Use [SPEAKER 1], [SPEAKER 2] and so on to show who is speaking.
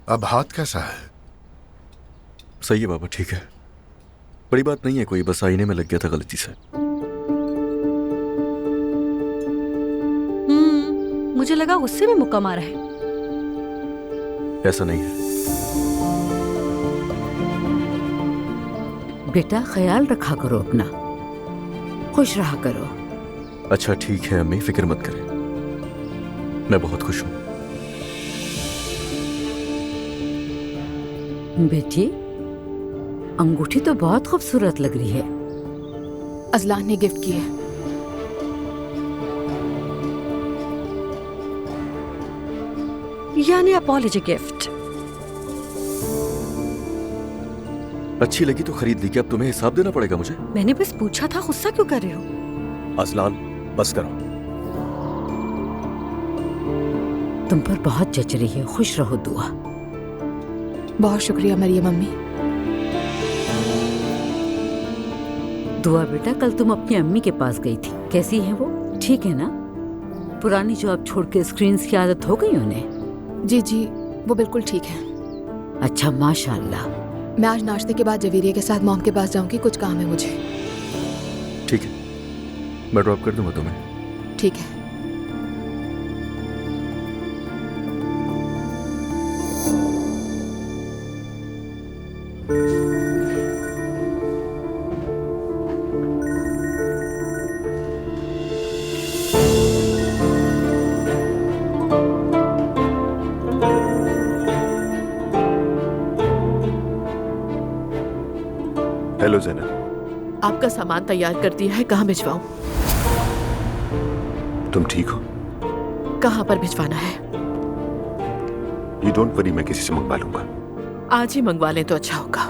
[SPEAKER 1] अब हाथ कैसा है?
[SPEAKER 2] सही है बाबा, ठीक है। बड़ी बात नहीं है कोई, बस आईने में लग गया था गलती से।
[SPEAKER 3] मुझे लगा गुस्से में मुक्का मारा है।
[SPEAKER 2] ऐसा नहीं है।
[SPEAKER 4] बेटा ख्याल रखा करो अपना, खुश रहा करो।
[SPEAKER 2] अच्छा ठीक है अम्मी, फिक्र मत करें, मैं बहुत खुश हूं।
[SPEAKER 4] बेटी अंगूठी तो बहुत खूबसूरत लग रही है।
[SPEAKER 5] अजलान ने गिफ्ट की है।
[SPEAKER 3] यानी अपॉलॉजी गिफ्ट।
[SPEAKER 2] अच्छी लगी तो खरीद ली, क्या अब तुम्हें हिसाब देना पड़ेगा मुझे?
[SPEAKER 3] मैंने बस पूछा था, गुस्सा क्यों कर रहे हो?
[SPEAKER 2] अजलान बस करो।
[SPEAKER 4] तुम पर बहुत जच रही है, खुश रहो। दुआ।
[SPEAKER 5] बहुत शुक्रिया मरियम अम्मी।
[SPEAKER 4] दुआ बेटा, कल तुम अपनी अम्मी के पास गई थी, कैसी है वो? ठीक है ना? पुरानी जॉब छोड़ के स्क्रीन्स की आदत हो गई उन्हें?
[SPEAKER 5] जी जी, वो बिल्कुल ठीक है।
[SPEAKER 4] अच्छा माशाअल्लाह।
[SPEAKER 5] मैं आज नाश्ते के बाद जवीरिया के साथ मॉम के पास जाऊंगी, कुछ काम है मुझे।
[SPEAKER 2] ठीक है, मैं ड्रॉप कर दूंगा तुम्हें।
[SPEAKER 5] ठीक है।
[SPEAKER 6] हेलो ज़ैनब।
[SPEAKER 7] आपका सामान तैयार कर दिया है, कहाँ भिजवाऊं?
[SPEAKER 6] तुम ठीक हो?
[SPEAKER 7] कहाँ पर भिजवाना है?
[SPEAKER 6] यू डोंट वरी, मैं किसी से मंगवा लूंगा।
[SPEAKER 7] आज ही मंगवा लें तो अच्छा होगा।